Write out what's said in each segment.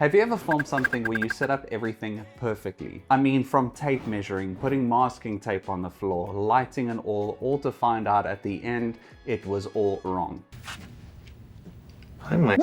Have you ever filmed something where you set up everything perfectly? I mean, from tape measuring, putting masking tape on the floor, lighting and all to find out at the end it was all wrong. No!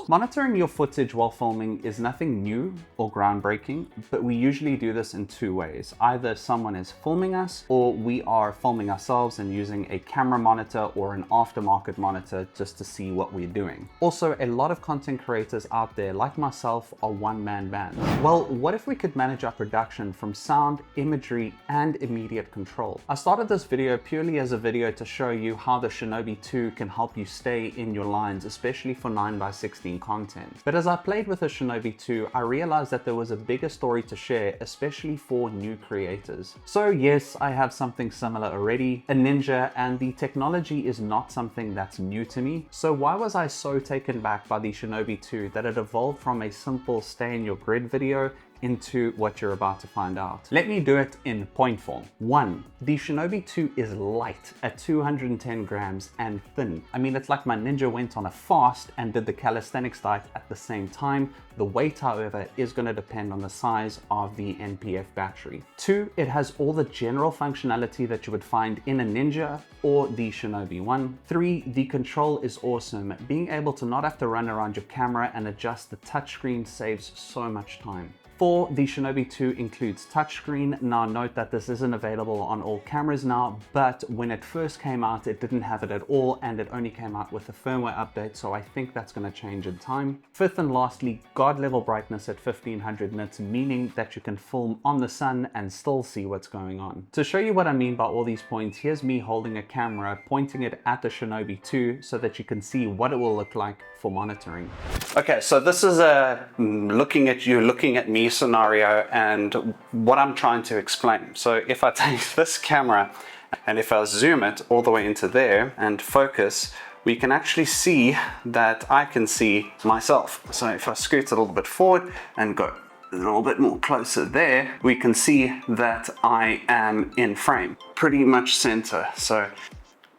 Monitoring your footage while filming is nothing new or groundbreaking, but we usually do this in two ways. Either someone is filming us or we are filming ourselves and using a camera monitor or an aftermarket monitor just to see what we're doing. Also, a lot of content creators out there, like myself, are one-man bands. Well, what if we could manage our production from sound, imagery, and immediate control? I started this video purely as a video to show you how the Shinobi II can help you stay in your lines, especially for 9x16 content. But as I played with the Shinobi II, I realized that there was a bigger story to share, especially for new creators. So yes, I have something similar already, a Ninja, and the technology is not something that's new to me. So why was I so taken back by the Shinobi II that it evolved from a simple stay in your grid video into what you're about to find out? Let me do it in point form. 1. The Shinobi II is light at 210 grams and thin. I mean, it's like my Ninja went on a fast and did the calisthenics diet at the same time. The weight, however, is going to depend on the size of the NPF battery. 2. It has all the general functionality that you would find in a Ninja or the Shinobi 1. 3. The control is awesome. Being able to not have to run around your camera and adjust the touchscreen saves so much time. 4. The Shinobi II includes touchscreen. Now note that this isn't available on all cameras now, but when it first came out, it didn't have it at all, and it only came out with a firmware update, so I think that's going to change in time. 5th and lastly, God level brightness at 1500 nits, meaning that you can film on the sun and still see what's going on. To show you what I mean by all these points, here's me holding a camera, pointing it at the Shinobi II so that you can see what it will look like for monitoring. Okay, so this is a looking at you, looking at me scenario and what I'm trying to explain. So if I take this camera and if I zoom it all the way into there and focus, we can actually see that I can see myself. So if I scoot a little bit forward and go a little bit more closer there, we can see that I am in frame, pretty much center. So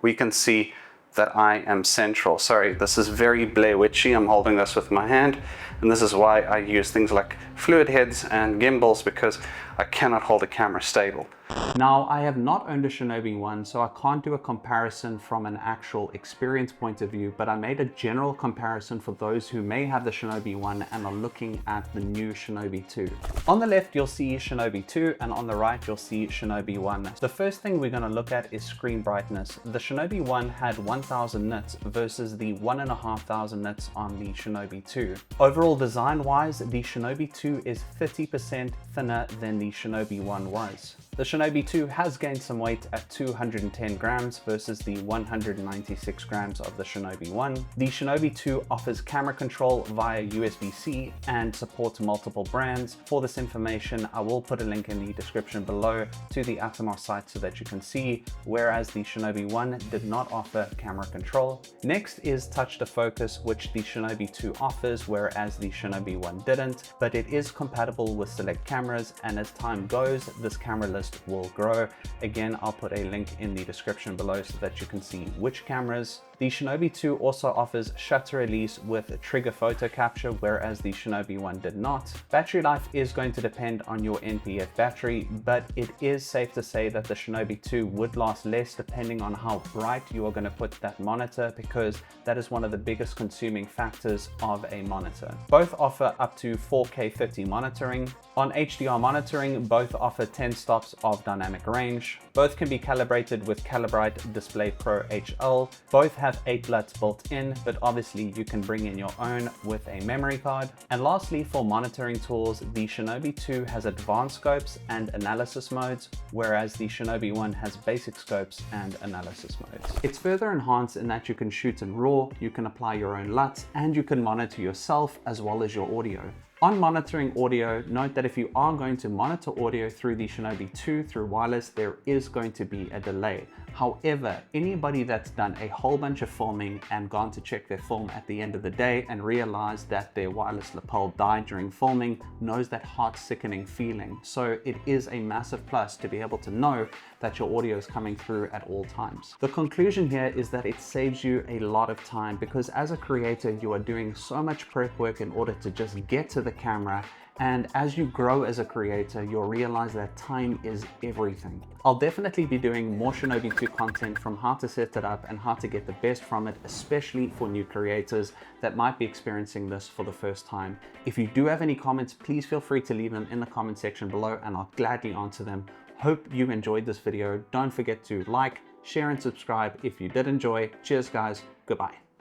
we can see that I am central. Sorry, this is very Blair Witchy. I'm holding this with my hand, and this is why I use things like fluid heads and gimbals, because I cannot hold a camera stable. Now, I have not owned a Shinobi 1, so I can't do a comparison from an actual experience point of view, but I made a general comparison for those who may have the Shinobi 1 and are looking at the new Shinobi 2. On the left, you'll see Shinobi 2, and on the right, you'll see Shinobi 1. The first thing we're going to look at is screen brightness. The Shinobi 1 had 1000 nits versus the 1500 nits on the Shinobi 2. Overall, design-wise, the Shinobi 2 is 50% thinner than the Shinobi 1 was. The Shinobi 2 has gained some weight at 210 grams versus the 196 grams of the Shinobi 1. The Shinobi 2 offers camera control via USB-C and supports multiple brands. For this information, I will put a link in the description below to the Atomos site so that you can see, whereas the Shinobi 1 did not offer camera control. Next is touch to focus, which the Shinobi 2 offers, whereas the Shinobi 1 didn't, but it is compatible with select cameras, and as time goes, this camera list will grow. Again, I'll put a link in the description below so that you can see which cameras. The Shinobi 2 also offers shutter release with trigger photo capture, whereas the Shinobi 1 did not. Battery life is going to depend on your NPF battery, but it is safe to say that the Shinobi 2 would last less depending on how bright you are going to put that monitor, because that is one of the biggest consuming factors of a monitor. Both offer up to 4K 30 monitoring. On HDR monitoring, both offer 10 stops of dynamic range. Both can be calibrated with Calibrite Display Pro HL. Both have 8 LUTs built in, but obviously you can bring in your own with a memory card. And lastly, for monitoring tools, the Shinobi 2 has advanced scopes and analysis modes, whereas the Shinobi 1 has basic scopes and analysis modes. It's further enhanced in that you can shoot in RAW, you can apply your own LUTs, and you can monitor yourself as well as your audio. On monitoring audio, note that if you are going to monitor audio through the Shinobi 2 through wireless, there is going to be a delay. However, anybody that's done a whole bunch of filming and gone to check their film at the end of the day and realized that their wireless lapel died during filming knows that heart-sickening feeling. So it is a massive plus to be able to know that your audio is coming through at all times. The conclusion here is that it saves you a lot of time, because as a creator, you are doing so much prep work in order to just get to the camera. And as you grow as a creator, you'll realize that time is everything. I'll definitely be doing more Shinobi 2 content from how to set it up and how to get the best from it, especially for new creators that might be experiencing this for the first time. If you do have any comments, please feel free to leave them in the comment section below and I'll gladly answer them. Hope you enjoyed this video. Don't forget to like, share and subscribe if you did enjoy. Cheers guys, goodbye.